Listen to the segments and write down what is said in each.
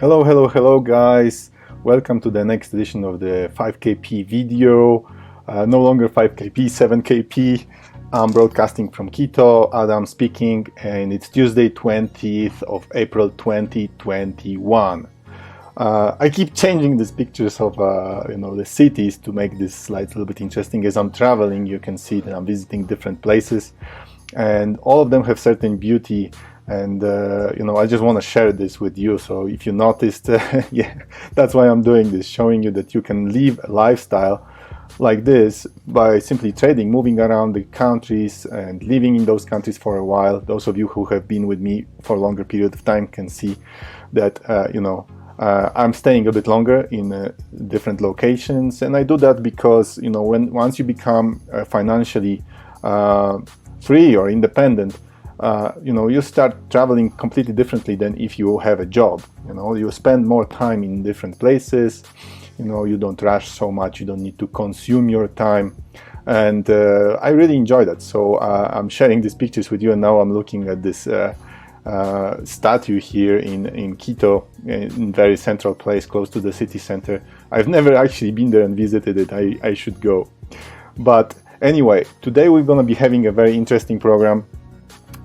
Hello guys, welcome to the next edition of the 5kp video. No longer 5kp, 7kp. I'm broadcasting from Quito, Adam speaking, and it's Tuesday 20th of April 2021. I keep changing these pictures of the cities to make this slide a little bit interesting. As I'm traveling, you can see that I'm visiting different places, and all of them have certain beauty. And I just want to share this with you. So if you noticed, yeah, that's why I'm doing this, showing you that you can live a lifestyle like this by simply trading, moving around the countries and living in those countries for a while. Those of you who have been with me for a longer period of time can see that I'm staying a bit longer in different locations, and I do that because once you become financially free or independent, you start traveling completely differently than if you have a job. You spend more time in different places. You don't rush so much. You don't need to consume your time, and I really enjoy that. So I'm sharing these pictures with you, and now I'm looking at this statue here in Quito, in very central place, close to the city center. I've never actually been there and visited it. I should go. But anyway, today we're going to be having a very interesting program.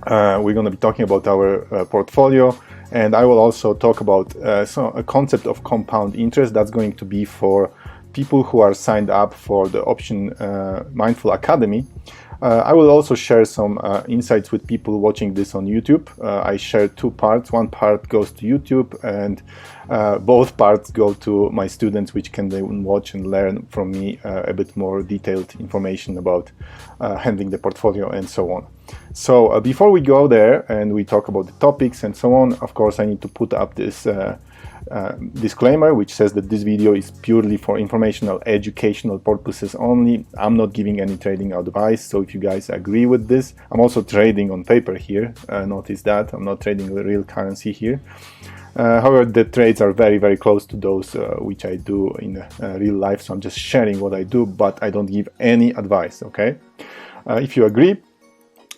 We're going to be talking about our portfolio, and I will also talk about a concept of compound interest that's going to be for people who are signed up for the Option Mindful Academy. I will also share some insights with people watching this on YouTube. I share two parts. One part goes to YouTube, and both parts go to my students, which can then watch and learn from me a bit more detailed information about handling the portfolio and so on. So before we go there and we talk about the topics and so on, of course I need to put up this disclaimer, which says that this video is purely for informational, educational purposes only. I'm not giving any trading advice, so if you guys agree with this, I'm also trading on paper here. Notice that I'm not trading the real currency here. However, the trades are very, very close to those which I do in real life, so I'm just sharing what I do, but I don't give any advice, okay? If you agree,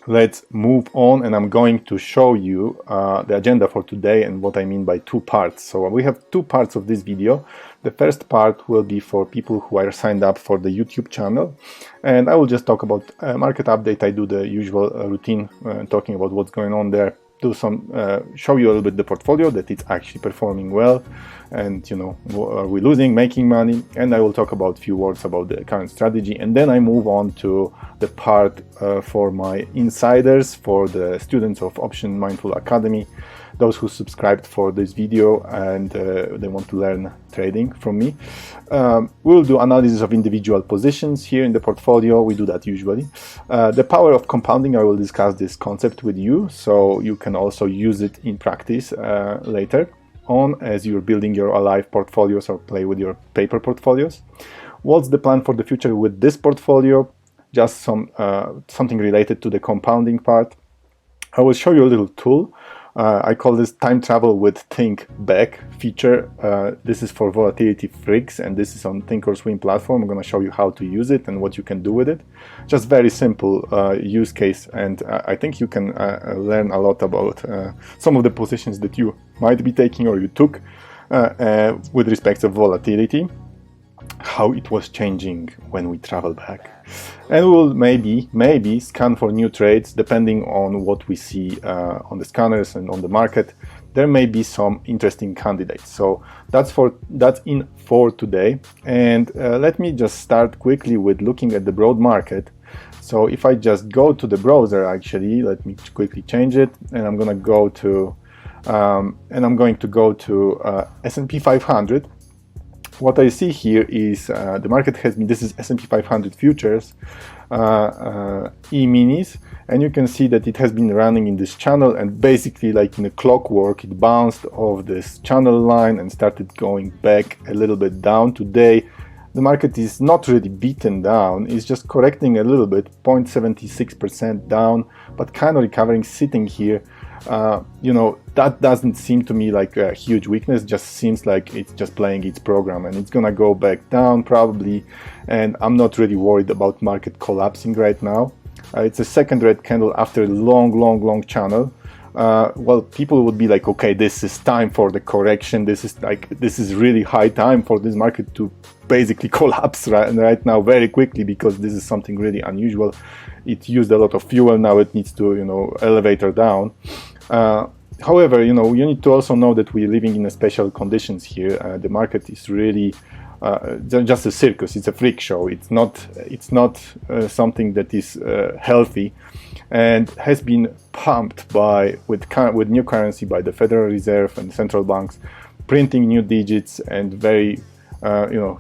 let's move on, and I'm going to show you the agenda for today and what I mean by two parts. So we have two parts of this video. The first part will be for people who are signed up for the YouTube channel, and I will just talk about market update. I do the usual routine, talking about what's going on there, do some show you a little bit the portfolio, that it's actually performing well, and are we losing, making money, and I will talk about a few words about the current strategy, and then I move on to the part for my insiders, for the students of Option Mindful Academy, those who subscribed for this video and they want to learn trading from me. We'll do analysis of individual positions here in the portfolio. We do that usually. The power of compounding, I will discuss this concept with you, so you can also use it in practice later on as you're building your alive portfolios or play with your paper portfolios. What's the plan for the future with this portfolio? Just something related to the compounding part. I will show you a little tool. I call this time travel with thinkBack feature. This is for volatility freaks, and this is on thinkorswim platform. I'm going to show you how to use it and what you can do with it. Just very simple use case, and I think you can learn a lot about some of the positions that you might be taking or you took with respect to volatility, how it was changing when we travel back. And we'll maybe scan for new trades depending on what we see on the scanners and on the market. There may be some interesting candidates. So that's in for today. And let me just start quickly with looking at the broad market. So if I just go to the browser, actually, let me quickly change it, and I'm going to go to S&P 500. What I see here is the market has been, this is S&P 500 futures, E-minis, and you can see that it has been running in this channel, and basically like in a clockwork, it bounced off this channel line and started going back a little bit down. Today, the market is not really beaten down, it's just correcting a little bit, 0.76% down, but kind of recovering, sitting here. That doesn't seem to me like a huge weakness, just seems like it's just playing its program, and it's gonna go back down probably, and I'm not really worried about market collapsing right now. It's a second red candle after a long channel. well, people would be like, okay, this is time for the correction. This is really high time for this market to basically collapse right now very quickly, because this is something really unusual. It used a lot of fuel. Now it needs to, elevator down. However, you need to also know that we're living in special conditions here. The market is really just a circus. It's a freak show. It's not something that is healthy, and has been pumped with new currency by the Federal Reserve and central banks, printing new digits and very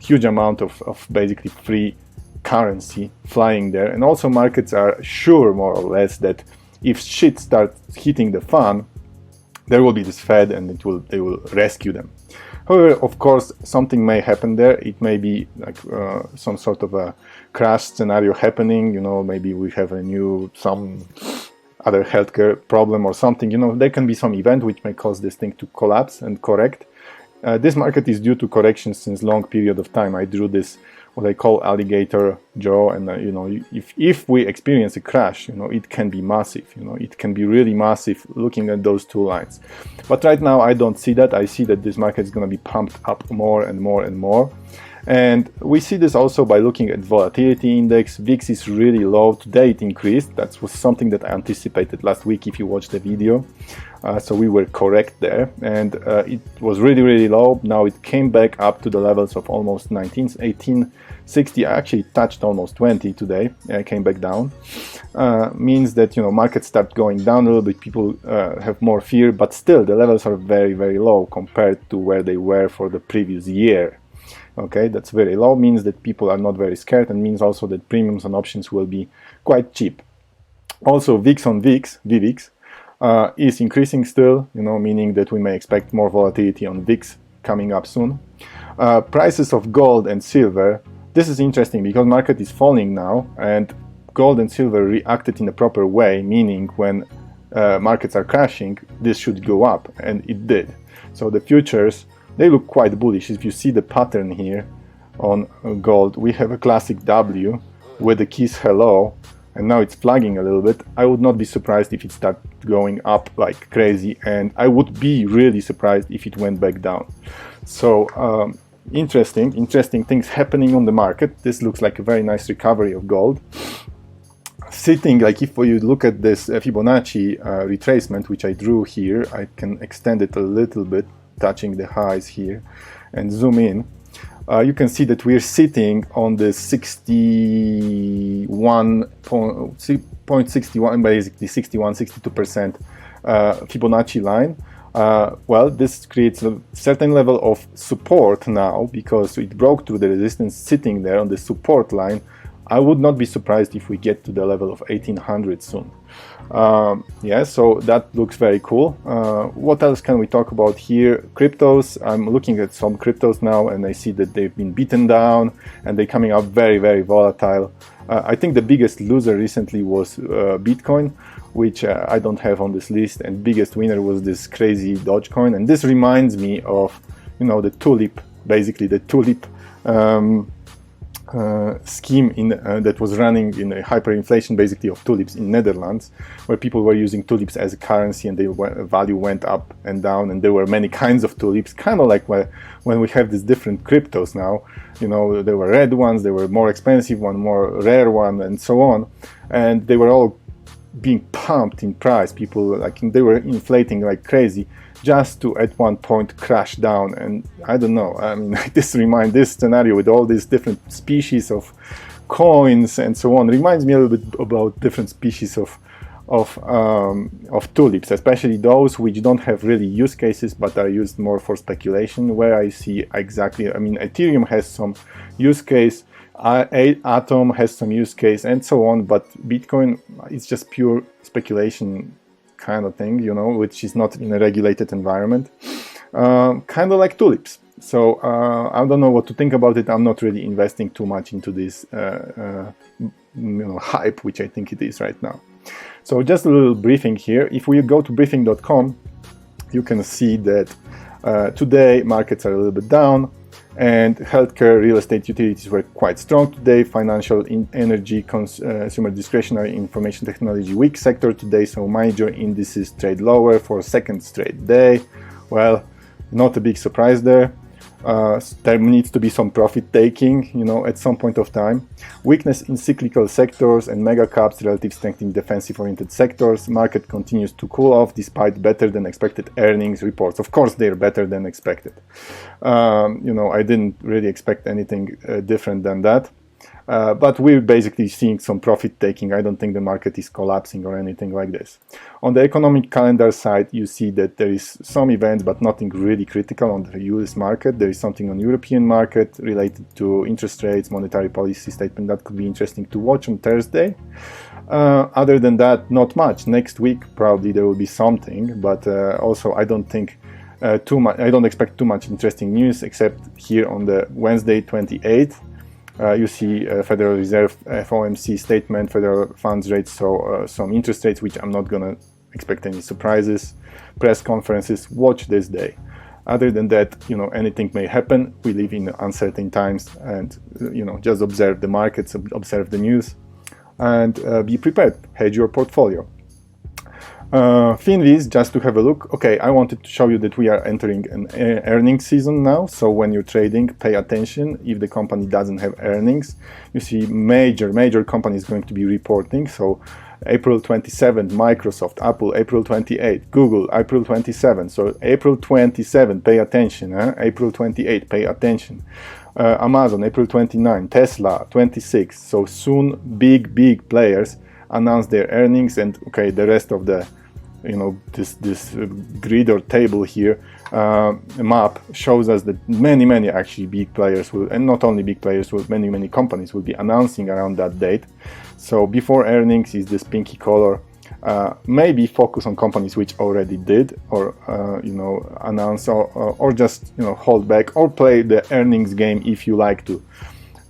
huge amount of basically free currency flying there. And also markets are sure, more or less, that if shit starts hitting the fan, there will be this Fed, and they will rescue them. However, of course, something may happen there. It may be like some sort of a crash scenario happening. Maybe we have some other healthcare problem or something. There can be some event which may cause this thing to collapse and correct. This market is due to corrections since long period of time. I drew this, what I call alligator jaw, and if we experience a crash, it can be massive. It can be really massive looking at those two lines. But right now I don't see that. I see that this market is going to be pumped up more and more and more. And we see this also by looking at volatility index. VIX is really low. Today it increased. That was something that I anticipated last week if you watched the video. So we were correct there. And it was really, really low. Now it came back up to the levels of almost 1860. I actually touched almost 20 today. I came back down. Means that, markets start going down a little bit. People have more fear, but still the levels are very, very low compared to where they were for the previous year. Okay, that's very low, means that people are not very scared, and means also that premiums and options will be quite cheap. Also, VIX on VIX, VVIX, is increasing still, meaning that we may expect more volatility on VIX coming up soon. Prices of gold and silver, this is interesting because market is falling now, and gold and silver reacted in a proper way, meaning when markets are crashing, this should go up, and it did. So the futures, they look quite bullish. If you see the pattern here on gold, we have a classic W with the keys hello, and now it's flagging a little bit. I would not be surprised if it started going up like crazy, and I would be really surprised if it went back down. So interesting things happening on the market. This looks like a very nice recovery of gold. Sitting, like if you look at this Fibonacci retracement, which I drew here, I can extend it a little bit, touching the highs here, and zoom in. You can see that we're sitting on the 61.61, basically 62% Fibonacci line. Well, this creates a certain level of support now, because it broke through the resistance sitting there on the support line. I would not be surprised if we get to the level of 1800 soon. Yeah, so that looks very cool. What else can we talk about here? Cryptos. I'm looking at some cryptos now, and I see that they've been beaten down and they're coming up very, very volatile. I think the biggest loser recently was Bitcoin, which I don't have on this list, and biggest winner was this crazy Dogecoin. And this reminds me of, the tulip, basically the tulip scheme that was running in a hyperinflation, basically, of tulips in Netherlands, where people were using tulips as a currency, and their value went up and down, and there were many kinds of tulips, kind of like when we have these different cryptos now. There were red ones, there were more expensive one, more rare one, and so on, and they were all being pumped in price. People, they were inflating like crazy, just to at one point crash down. And I don't know, this scenario with all these different species of coins and so on reminds me a little bit about different species of tulips, especially those which don't have really use cases but are used more for speculation, where I see exactly, Ethereum has some use case, Atom has some use case, and so on, but Bitcoin is just pure speculation kind of thing, which is not in a regulated environment, kind of like tulips. So I don't know what to think about it. I'm not really investing too much into this hype, which I think it is right now. So just a little briefing here. If we go to briefing.com, you can see that today markets are a little bit down, And healthcare, real estate, utilities were quite strong today. Financial, energy, consumer discretionary, information technology, weak sector today. So major indices trade lower for a second straight day. Well, not a big surprise there. There needs to be some profit taking, at some point of time. Weakness in cyclical sectors and mega caps, relative strength in defensive oriented sectors. Market continues to cool off despite better than expected earnings reports. Of course, they're better than expected. I didn't really expect anything different than that. But we're basically seeing some profit taking. I don't think the market is collapsing or anything like this. On the economic calendar side, you see that there is some events, but nothing really critical on the US market. There is something on European market related to interest rates, monetary policy statement that could be interesting to watch on Thursday. Other than that, not much. Next week, probably there will be something, but also I don't think too much. I don't expect too much interesting news, except here on the Wednesday 28th. You see Federal Reserve FOMC statement, federal funds rates, so some interest rates, which I'm not going to expect any surprises. Press conferences, watch this day. Other than that, anything may happen. We live in uncertain times, and just observe the markets, observe the news, and be prepared. Hedge your portfolio. Finviz, just to have a look. Okay, I wanted to show you that we are entering an earnings season now. So when you're trading, pay attention. If the company doesn't have earnings, you see major companies going to be reporting. So April 27th, Microsoft, Apple, April 28th, Google, April 27th. So April 27th, pay attention. April 28th, pay attention. Amazon, April 29th, Tesla, 26th. So soon, big players announce their earnings, and okay, the rest of the this grid or table here, map shows us that many actually big players will, and not only big players, will many companies will be announcing around that date. So before earnings is this pinky color. Maybe focus on companies which already did, or announce, or just hold back, or play the earnings game if you like to.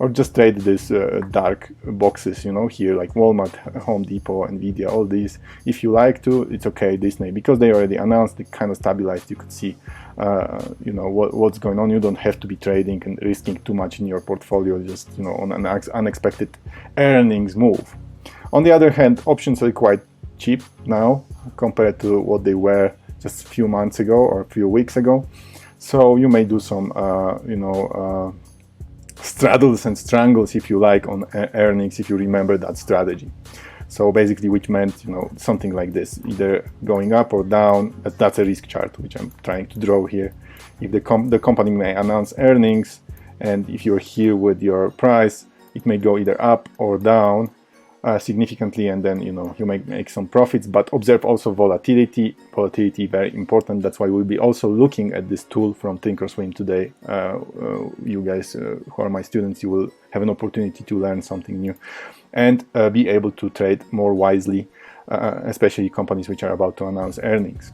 Or just trade these dark boxes, here, like Walmart, Home Depot, Nvidia, all these. If you like to, it's okay, Disney, because they already announced, they kind of stabilized. You could see, what's going on. You don't have to be trading and risking too much in your portfolio, just, on an unexpected earnings move. On the other hand, options are quite cheap now compared to what they were just a few months ago or a few weeks ago. So you may do some, straddles and strangles, if you like, on earnings, if you remember that strategy. So basically, which meant something like this, either going up or down. That's a risk chart which I'm trying to draw here. If the company may announce earnings, and if you're here with your price, it may go either up or down significantly, and then you may make some profits. But observe also volatility. Volatility, very important. That's why we'll be also looking at this tool from thinkorswim today. You guys who are my students, you will have an opportunity to learn something new and be able to trade more wisely, especially companies which are about to announce earnings.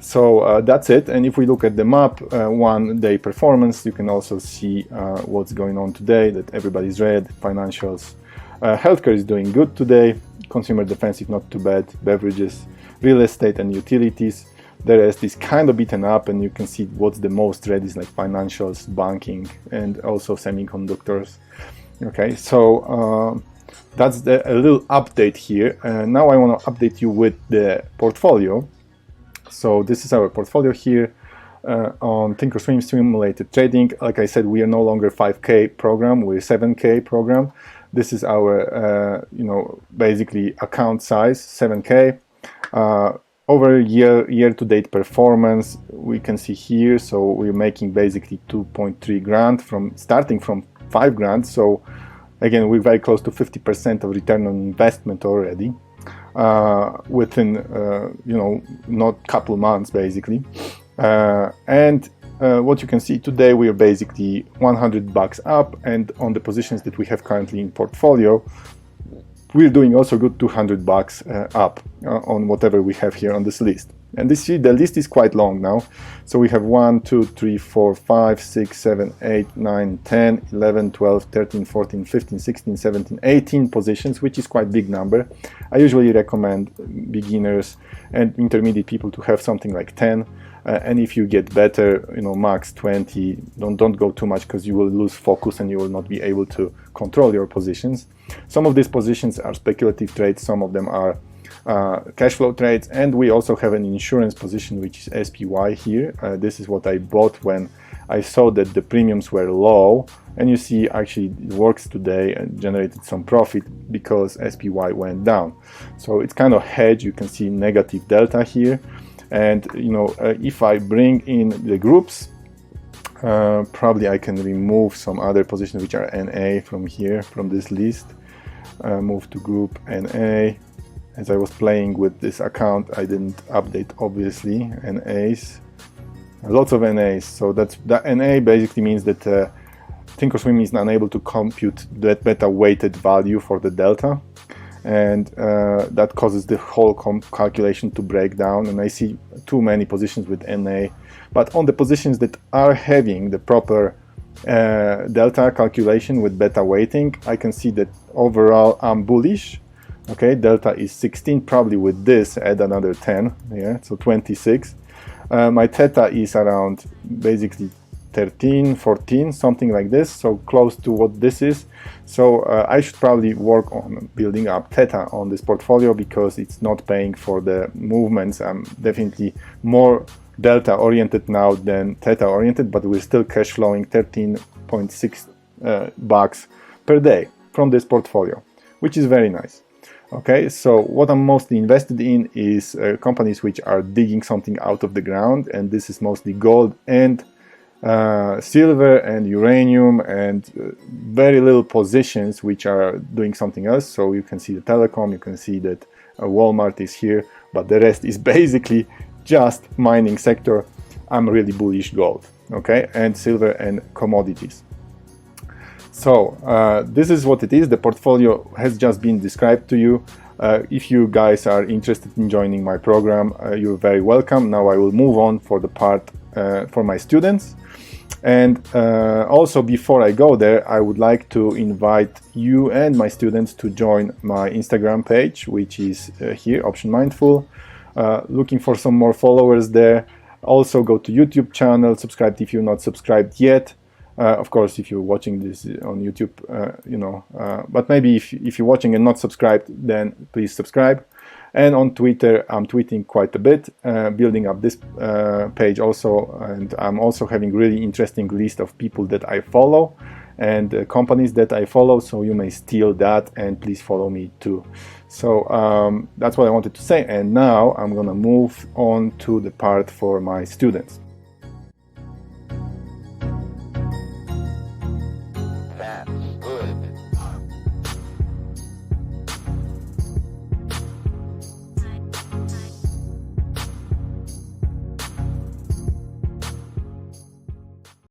So that's it. And if we look at the map, 1 day performance, you can also see what's going on today, that everybody's red. Financials, healthcare is doing good today. Consumer defensive, not too bad. Beverages, real estate, and utilities. The rest is kind of beaten up, and you can see what's the most red is like financials, banking, and also semiconductors. Okay, so that's a little update here. Now I want to update you with the portfolio. So this is our portfolio here on thinkorswim simulated trading. Like I said, we are no longer 5K program, we're 7K program. This is our, basically account size, 7K. Over year-to-date performance, we can see here. So we're making basically 2.3 grand starting from 5 grand. So again, we're very close to 50% of return on investment already within, not couple months basically. What you can see today, we are basically $100 up, and on the positions that we have currently in portfolio, we're doing also good $200 up on whatever we have here on this list. And the list is quite long now. So we have 1, 2, 3, 4, 5, 6, 7, 8, 9, 10, 11, 12, 13, 14, 15, 16, 17, 18 positions, which is quite big number. I usually recommend beginners and intermediate people to have something like 10. and if you get better, max 20, don't go too much, because you will lose focus and you will not be able to control your positions. Some of these positions are speculative trades, some of them are cash flow trades, and we also have an insurance position, which is SPY here. This is what I bought when I saw that the premiums were low, and you see actually it works today and generated some profit because SPY went down. So it's kind of hedge. You can see negative delta here, and if I bring in the groups, probably I can remove some other positions which are NA from here, from this list. Move to group NA. As I was playing with this account, I didn't update obviously NAs. Lots of NAs. So that NA basically means that thinkorswim is unable to compute that beta weighted value for the delta, and that causes the whole calculation to break down. And I see too many positions with NA, but on the positions that are having the proper delta calculation with beta weighting, I can see that overall I'm bullish. Okay, delta is 16, probably with this add another 10, yeah, so 26. My theta is around basically 13, 14, something like this, so close to what this is. So I should probably work on building up theta on this portfolio, because it's not paying for the movements. I'm definitely more delta oriented now than theta oriented, but we're still cash flowing 13.6 bucks per day from this portfolio, which is very nice. Okay, so what I'm mostly invested in is companies which are digging something out of the ground, and this is mostly gold and silver and uranium, and very little positions which are doing something else. So you can see the telecom, you can see that Walmart is here, but the rest is basically just mining sector. I'm really bullish gold, okay, and silver and commodities. So this is what it is. The portfolio has just been described to you. If you guys are interested in joining my program, you're very welcome. Now I will move on for the part for my students. And also, before I go there, I would like to invite you and my students to join my Instagram page, which is here, Option Mindful. Looking for some more followers there. Also go to YouTube channel, subscribe if you're not subscribed yet. Of course, if you're watching this on YouTube, but maybe if you're watching and not subscribed, then please subscribe. And on Twitter, I'm tweeting quite a bit, building up this page also, and I'm also having really interesting list of people that I follow and companies that I follow, so you may steal that and please follow me too. So that's what I wanted to say, and now I'm gonna move on to the part for my students.